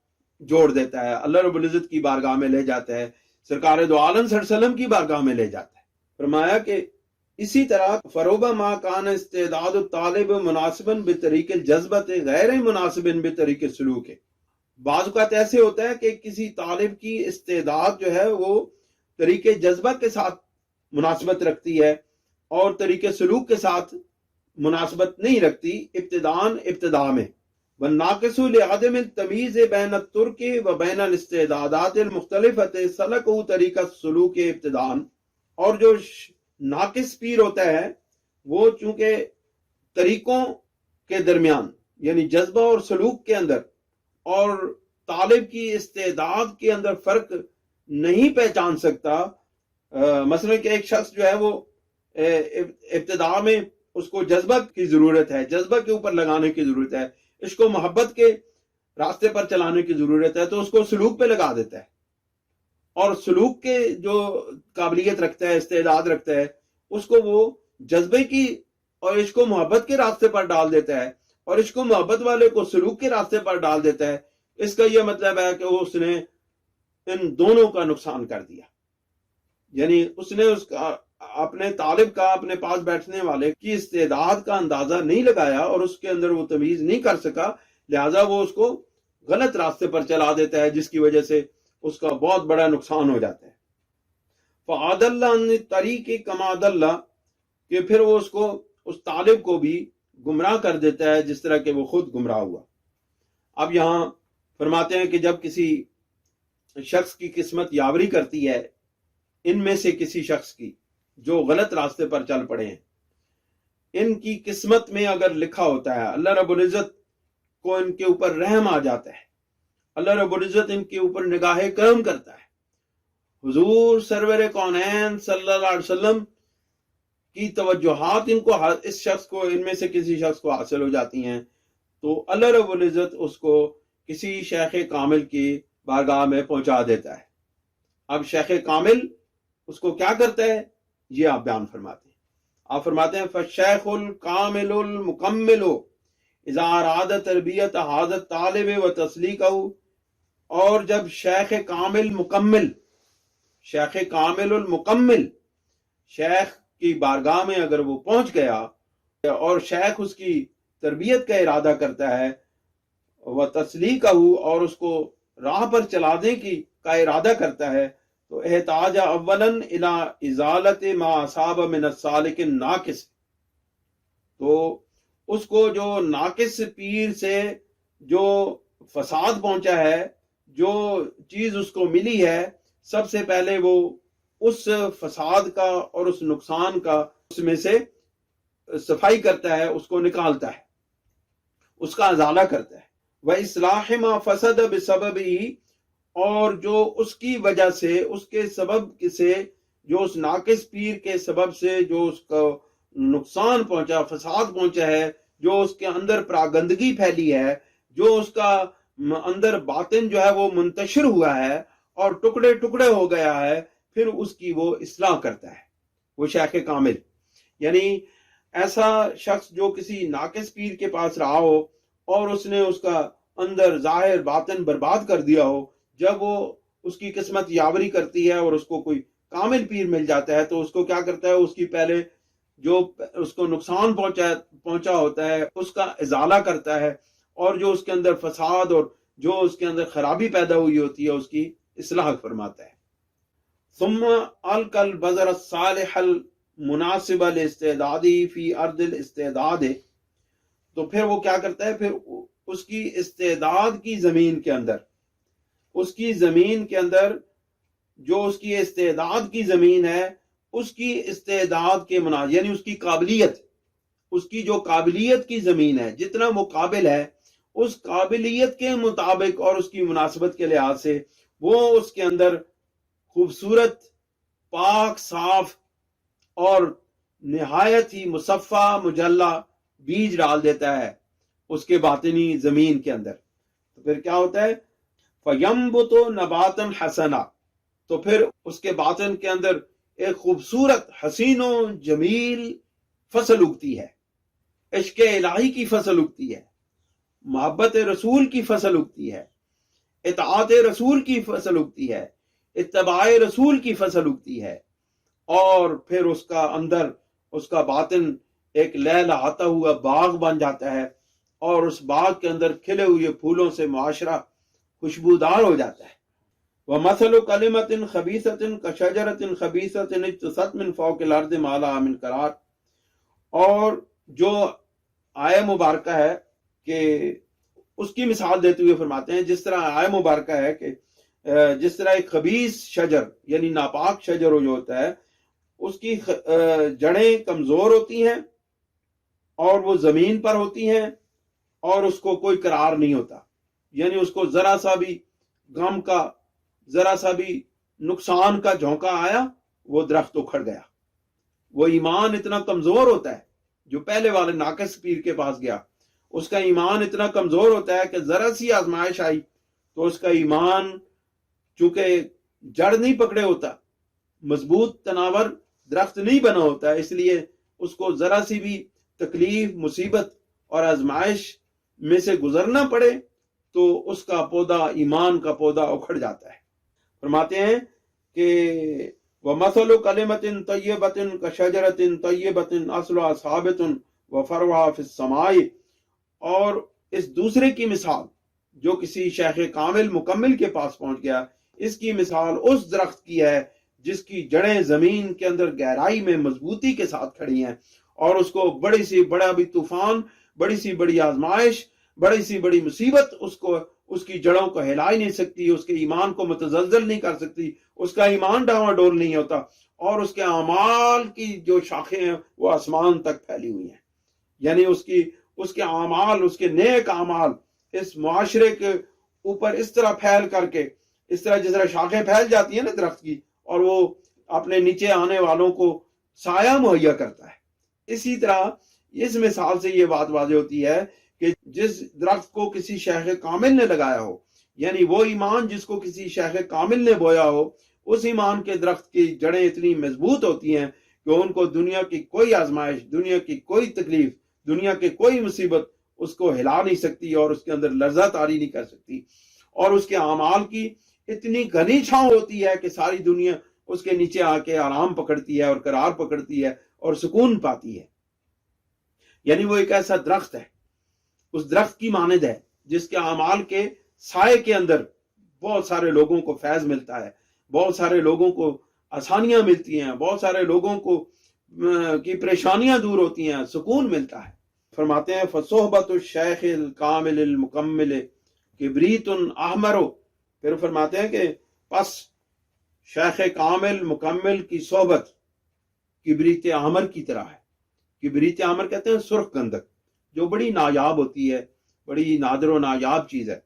جوڑ دیتا ہے، اللہ رب العزت کی بارگاہ میں لے جاتا ہے، سرکار دو عالم صلی اللہ علیہ وسلم کی بارگاہ میں لے جاتا ہے۔ فرمایا کہ اسی طرح فروبا ما کان استعداد الطالب مناسبا بطریق الجذبۃ غیر مناسب بطریق السلوک، بعض اوقات ایسے ہوتا ہے کہ کسی طالب کی استعداد جو ہے وہ طریق جذبہ کے ساتھ مناسبت رکھتی ہے اور طریق سلوک کے ساتھ مناسبت نہیں رکھتی ابتدا میں. والناقص لعدم التمیز بین الترک و بین الاستعدادات المختلفۃ سلکہ طریقہ السلوک ابتداء. اور جو ناقص پیر ہوتا ہے وہ چونکہ طریقوں کے درمیان یعنی جذبہ اور سلوک کے اندر اور طالب کی استعداد کے اندر فرق نہیں پہچان سکتا. مثلا کہ ایک شخص جو ہے وہ ابتدا میں اس کو جذبہ کی ضرورت ہے، جذبہ کے اوپر لگانے کی ضرورت ہے، عشق و محبت کے راستے پر چلانے کی ضرورت ہے، تو اس کو سلوک پہ لگا دیتا ہے، اور سلوک کے جو قابلیت رکھتا ہے، استعداد رکھتا ہے، اس کو وہ جذبے کی اور عشق و محبت کے راستے پر ڈال دیتا ہے، اور عشق و محبت والے کو سلوک کے راستے پر ڈال دیتا ہے. اس کا یہ مطلب ہے کہ اس نے ان دونوں کا نقصان کر دیا. یعنی اس نے اپنے طالب کا، اپنے پاس بیٹھنے والے کی استعداد کا اندازہ نہیں لگایا اور اس کے اندر وہ تمیز نہیں کر سکا، لہٰذا وہ اس کو غلط راستے پر چلا دیتا ہے، جس کی وجہ سے اس کا بہت بڑا نقصان ہو جاتا ہے. فَعَدَلَّ عَنِ الطَّرِيقِ كَمَا دَلَّ، کہ پھر وہ اس طالب کو بھی گمراہ کر دیتا ہے جس طرح کہ وہ خود گمراہ ہوا. اب یہاں فرماتے ہیں کہ جب کسی شخص کی قسمت یاوری کرتی ہے، ان میں سے کسی شخص کی جو غلط راستے پر چل پڑے ہیں، ان کی قسمت میں اگر لکھا ہوتا ہے، اللہ رب العزت کو ان کے اوپر رحم آ جاتا ہے، اللہ رب العزت ان کے اوپر نگاہ کرم کرتا ہے، حضور سرور کونین صلی اللہ علیہ وسلم کی توجہات اس شخص کو، ان میں سے کسی شخص کو حاصل ہو جاتی ہیں، تو اللہ رب العزت اس کو کسی شیخ کامل کی بارگاہ میں پہنچا دیتا ہے. اب شیخ کامل اس کو کیا کرتا ہے، یہ آپ بیان فرماتے ہیں. آپ فرماتے ہیں فالشیخ الکامل المکمل اذا اراد تربیت هذا الطالب وتسلیقہ. اور جب شیخ کامل المکمل شیخ کی بارگاہ میں اگر وہ پہنچ گیا اور شیخ اس کی تربیت کا ارادہ کرتا ہے، وتسلیقہ، اور اس کو راہ پر چلانے کا ارادہ کرتا ہے، تو احتاج اولا الی ازالت ما اصاب من السالک الناقص. تو اس کو جو ناقص پیر سے جو فساد پہنچا ہے، جو چیز اس کو ملی ہے، سب سے پہلے وہ اس فساد کا اور اس نقصان کا اس میں سے صفائی کرتا ہے، اس کو نکالتا ہے، اس کا ازالہ کرتا ہے. وَإِصْلَاحِ مَا فَسَدَ بِسَبَبِهِ، اور جو اس کی وجہ سے، اس کے سبب سے، جو اس ناقص پیر کے سبب سے جو اس کو نقصان پہنچا، فساد پہنچا ہے، جو اس کے اندر پراگندگی پھیلی ہے، جو اس کا اندر باطن جو ہے وہ منتشر ہوا ہے اور ٹکڑے ٹکڑے ہو گیا ہے، پھر اس کی وہ اصلاح کرتا ہے وہ شیخ کامل. یعنی ایسا شخص جو کسی ناقص پیر کے پاس رہا ہو اور اس نے اس کا اندر ظاہر باطن برباد کر دیا ہو، جب وہ اس کی قسمت یاوری کرتی ہے اور اس کو کوئی کامل پیر مل جاتا ہے، تو اس کو کیا کرتا ہے، اس کی پہلے جو اس کو نقصان پہنچا ہوتا ہے اس کا ازالہ کرتا ہے، اور جو اس کے اندر فساد اور جو اس کے اندر خرابی پیدا ہوئی ہوتی ہے اس کی اصلاح فرماتا ہے. ثم القى البذر الصالح المناسب لاستعداد فی ارض الاستعداد. تو پھر وہ کیا کرتا ہے، پھر اس کی استعداد کی زمین کے اندر، اس کی زمین کے اندر جو اس کی استعداد کی زمین ہے، اس کی استعداد کے یعنی اس کی قابلیت، اس کی جو قابلیت کی زمین ہے، جتنا وہ قابل ہے، اس قابلیت کے مطابق اور اس کی مناسبت کے لحاظ سے وہ اس کے اندر خوبصورت، پاک، صاف اور نہایت ہی مصفہ مجلہ بیج ڈال دیتا ہے اس کے باطنی زمین کے اندر. تو پھر کیا ہوتا ہے، فَيَنْبُتُ نَبَاتًا حَسَنًا. تو پھر اس کے باطن کے اندر ایک خوبصورت، حسین و جمیل فصل اگتی ہے، عشق الہی کی فصل اگتی ہے، محبت رسول کی فصل اگتی ہے، اطاعت رسول کی فصل اگتی ہے، اتباع رسول کی فصل اگتی ہے. اور پھر اس کا اندر، اس کا باطن ایک لہلہاتا ہوا باغ بن جاتا ہے، اور اس باغ کے اندر کھلے ہوئے پھولوں سے معاشرہ خوشبودار ہو جاتا ہے. وَمَثَلُ كَلِمَةٍ خَبِيثَةٍ كَشَجَرَةٍ خَبِيثَةٍ اجْتَثَتْ مِنْ فَوْقِ الْأَرْضِ مَا لَهَا مِنْ قَرَارٍ. اور جو آیہ مبارکہ ہے کہ اس کی مثال دیتے ہوئے فرماتے ہیں جس طرح آیہ مبارکہ ہے کہ جس طرح ایک خبیث شجر یعنی ناپاک شجر جو ہوتا ہے اس کی جڑیں کمزور ہوتی ہیں اور وہ زمین پر ہوتی ہیں اور اس کو کوئی قرار نہیں ہوتا، یعنی اس کو ذرا سا بھی غم کا، ذرا سا بھی نقصان کا جھونکا آیا وہ درخت اکھڑ گیا۔ وہ ایمان اتنا کمزور ہوتا ہے، جو پہلے والے ناقص پیر کے پاس گیا اس کا ایمان اتنا کمزور ہوتا ہے کہ ذرا سی آزمائش آئی تو اس کا ایمان چونکہ جڑ نہیں پکڑے ہوتا، مضبوط تناور درخت نہیں بنا ہوتا، اس لیے اس کو ذرا سی بھی تکلیف، مصیبت اور آزمائش میں سے گزرنا پڑے تو اس کا پودا، ایمان کا پودا اکھڑ جاتا ہے۔ فرماتے ہیں کہ وَمَثَلُ كَلِمَةٍ طَيِّبَةٍ كَشَجَرَةٍ طَيِّبَةٍ أَصْلُهَا ثَابِتٌ وَفَرْعُهَا فِي السَّمَاءِ، اور اس دوسرے کی مثال جو کسی شیخ کامل مکمل کے پاس پہنچ گیا، اس کی مثال اس درخت کی ہے جس کی جڑیں زمین کے اندر گہرائی میں مضبوطی کے ساتھ کھڑی ہیں، اور اس کو بڑی سی بڑا بھی طوفان، بڑی سی بڑی آزمائش، بڑی سی بڑی مصیبت اس کی جڑوں کو ہلا ہی نہیں سکتی، اس کے ایمان کو متزلزل نہیں کر سکتی، اس کا ایمان ڈاواں ڈول نہیں ہوتا، اور اس کے اعمال کی جو شاخیں ہیں وہ آسمان تک پھیلی ہوئی ہیں۔ یعنی اس کے اعمال، اس کے نیک اعمال اس معاشرے کے اوپر اس طرح پھیل کر کے، اس طرح جس طرح شاخیں پھیل جاتی ہیں نا درخت کی، اور وہ اپنے نیچے آنے والوں کو سایہ مہیا کرتا ہے، اسی طرح اس مثال سے یہ بات واضح ہوتی ہے کہ جس درخت کو کسی شیخ کامل نے لگایا ہو، یعنی وہ ایمان جس کو کسی شیخ کامل نے بویا ہو، اس ایمان کے درخت کی جڑیں اتنی مضبوط ہوتی ہیں کہ ان کو دنیا کی کوئی آزمائش، دنیا کی کوئی تکلیف، دنیا کی کوئی مصیبت اس کو ہلا نہیں سکتی اور اس کے اندر لرزہ طاری نہیں کر سکتی، اور اس کے اعمال کی اتنی گھنی چھاؤں ہوتی ہے کہ ساری دنیا اس کے نیچے آ کے آرام پکڑتی ہے اور قرار پکڑتی ہے اور سکون پاتی ہے۔ یعنی وہ ایک ایسا درخت ہے، اس درخت کی مانند ہے جس کے اعمال کے سائے کے اندر بہت سارے لوگوں کو فیض ملتا ہے، بہت سارے لوگوں کو آسانیاں ملتی ہیں، بہت سارے لوگوں کو کی پریشانیاں دور ہوتی ہیں، سکون ملتا ہے۔ فرماتے ہیں فصحبۃ الشیخ الکامل المکمل کبریت احمر، پھر فرماتے ہیں کہ پس شیخ کامل مکمل کی صحبت کبریت احمر کی طرح ہے۔ کبریت احمر کہتے ہیں سرخ گندک، جو بڑی نایاب ہوتی ہے، بڑی نادر و نایاب چیز ہے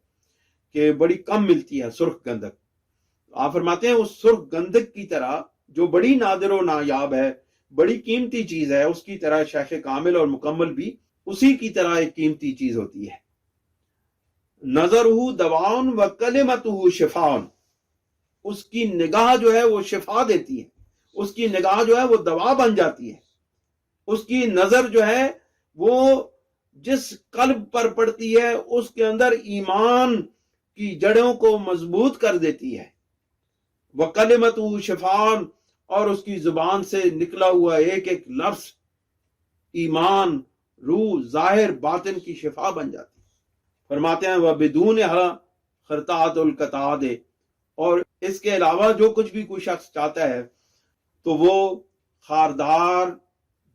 کہ بڑی کم ملتی ہے، سرخ گندک۔ آپ فرماتے ہیں اس سرخ گندک کی طرح جو بڑی نادر و نایاب ہے، بڑی قیمتی چیز ہے، اس کی طرح شیخ کامل اور مکمل بھی اسی کی طرح ایک قیمتی چیز ہوتی ہے۔ نظرہ دواء و کلمتہ شفاء، اس کی نگاہ جو ہے وہ شفا دیتی ہے، اس کی نگاہ جو ہے وہ دوا بن جاتی ہے، اس کی نظر جو ہے وہ جس قلب پر پڑتی ہے اس کے اندر ایمان کی جڑوں کو مضبوط کر دیتی ہے۔ وَقَلِمَتُهُ شِفَاءٌ، اور اس کی زبان سے نکلا ہوا ایک ایک لفظ ایمان، روح، ظاہر، باطن کی شفا بن جاتی ہے۔ فرماتے ہیں وَبِدُونِهَا خَرْطَاتُ الْقَطَادِ، اور اس کے علاوہ جو کچھ بھی کوئی شخص چاہتا ہے تو وہ خاردار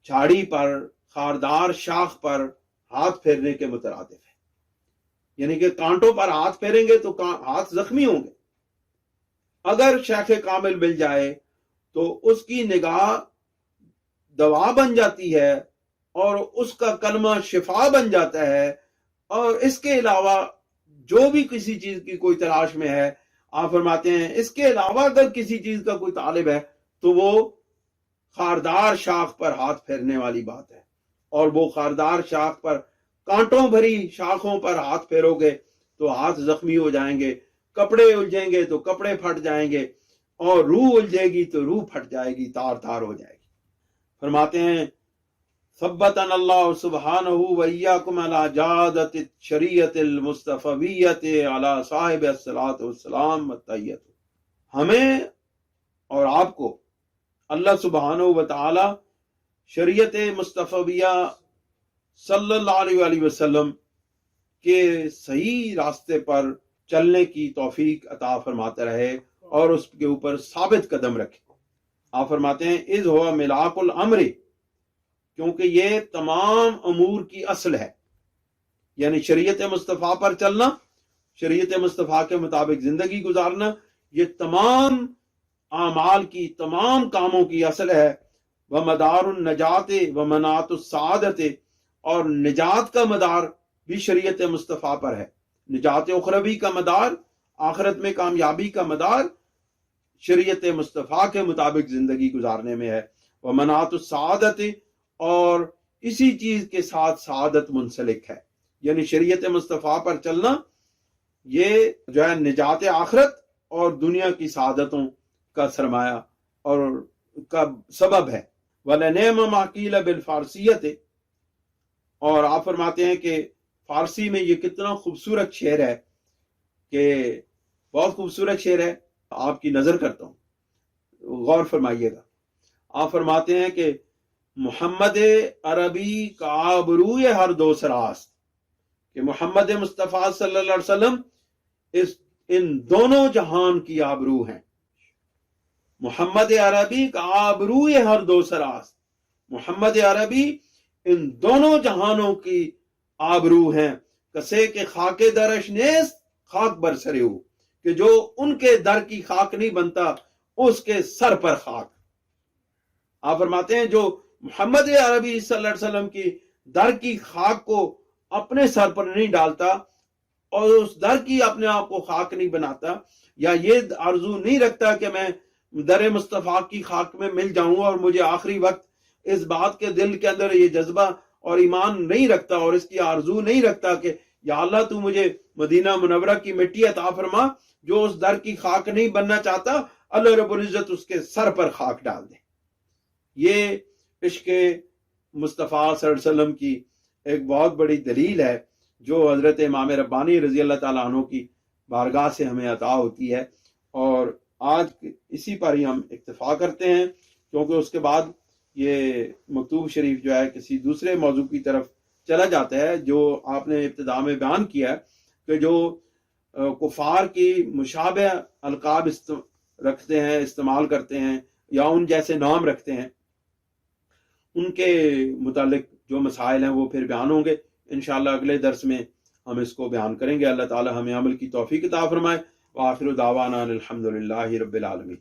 جھاڑی پر، خاردار شاخ پر ہاتھ پھیرنے کے مترادف ہے، یعنی کہ کانٹوں پر ہاتھ پھیریں گے تو ہاتھ زخمی ہوں گے۔ اگر شیخ کامل مل جائے تو اس کی نگاہ دوا بن جاتی ہے اور اس کا کلمہ شفا بن جاتا ہے، اور اس کے علاوہ جو بھی کسی چیز کی کوئی تلاش میں ہے، آپ فرماتے ہیں اس کے علاوہ اگر کسی چیز کا کوئی طالب ہے تو وہ خاردار شاخ پر ہاتھ پھیرنے والی بات ہے، اور وہ خاردار شاخ پر، کانٹوں بھری شاخوں پر ہاتھ پھیرو گے تو ہاتھ زخمی ہو جائیں گے، کپڑے الجھیں گے تو کپڑے پھٹ جائیں گے، اور روح الجھے گی تو روح پھٹ جائے گی، تار تار ہو جائے گی۔ فرماتے ہیں ثبتنا اللہ سبحانہ وإیاکم علی جادۃ الشریعۃ المصطفیۃ علی صاحب الصلاۃ والسلام والتحیۃ، ہمیں اور آپ کو اللہ سبحانہ وتعالی شریعت مصطفیہ صلی اللہ علیہ وآلہ وسلم کے صحیح راستے پر چلنے کی توفیق عطا فرماتا رہے اور اس کے اوپر ثابت قدم رکھے۔ آپ فرماتے ہیں اذ ہوا ملاک الامر، کیونکہ یہ تمام امور کی اصل ہے، یعنی شریعت مصطفیٰ پر چلنا، شریعت مصطفیٰ کے مطابق زندگی گزارنا، یہ تمام اعمال کی، تمام کاموں کی اصل ہے۔ ومدار النجات ومنات السعادت، اور نجات کا مدار بھی شریعت مصطفیٰ پر ہے، نجات اخروی کا مدار، آخرت میں کامیابی کا مدار شریعت مصطفیٰ کے مطابق زندگی گزارنے میں ہے۔ ومنات السعادت، اور اسی چیز کے ساتھ سعادت منسلک ہے، یعنی شریعت مصطفیٰ پر چلنا یہ جو ہے نجات آخرت اور دنیا کی سعادتوں کا سرمایہ اور کا سبب ہے۔ وَلَنِعْمَ مَا قِيلَ بِالْفَارْسِيَّةِ، اور آپ فرماتے ہیں کہ فارسی میں یہ کتنا خوبصورت شعر ہے، کہ بہت خوبصورت شعر ہے، آپ کی نظر کرتا ہوں، غور فرمائیے گا۔ آپ فرماتے ہیں کہ محمد عربی کا آبروئے ہر دو سراست، کہ محمد مصطفیٰ صلی اللہ علیہ وسلم ان دونوں جہان کی آبرو ہیں۔ محمد عربی کا آبروئے ہر دو سراست، محمد عربی ان دونوں جہانوں کی آبرو ہیں۔ کسے کے خاک درش نیست خاک برسرے ہو، کہ جو ان کے در کی خاک نہیں بنتا اس کے سر پر خاک۔ آپ فرماتے ہیں جو محمد عربی صلی اللہ علیہ وسلم کی در کی خاک کو اپنے سر پر نہیں ڈالتا اور اس در کی اپنے آپ کو خاک نہیں بناتا، یا یہ آرزو نہیں رکھتا کہ میں در مصطفیٰ کی خاک میں مل جاؤں، اور مجھے آخری وقت اس بات کے دل کے اندر یہ جذبہ اور ایمان نہیں رکھتا اور اس کی آرزو نہیں رکھتا کہ یا اللہ تو مجھے مدینہ منورہ کی مٹی عطا فرما، جو اس در کی خاک نہیں بننا چاہتا اللہ رب العزت اس کے سر پر خاک ڈال دے۔ یہ عشق مصطفیٰ صلی اللہ علیہ وسلم کی ایک بہت بڑی دلیل ہے، جو حضرت امام ربانی رضی اللہ تعالیٰ عنہ کی بارگاہ سے ہمیں عطا ہوتی ہے، اور آج اسی پر ہی ہم اکتفا کرتے ہیں، کیونکہ اس کے بعد یہ مکتوب شریف جو ہے کسی دوسرے موضوع کی طرف چلا جاتا ہے، جو آپ نے ابتدا میں بیان کیا ہے کہ جو کفار کی مشابہ القاب رکھتے ہیں، استعمال کرتے ہیں، یا ان جیسے نام رکھتے ہیں، ان کے متعلق جو مسائل ہیں وہ پھر بیان ہوں گے انشاءاللہ۔ اگلے درس میں ہم اس کو بیان کریں گے۔ اللہ تعالی ہمیں عمل کی توفیق عطا فرمائے۔ وآخر دعوانا الحمدللہ رب العالمین۔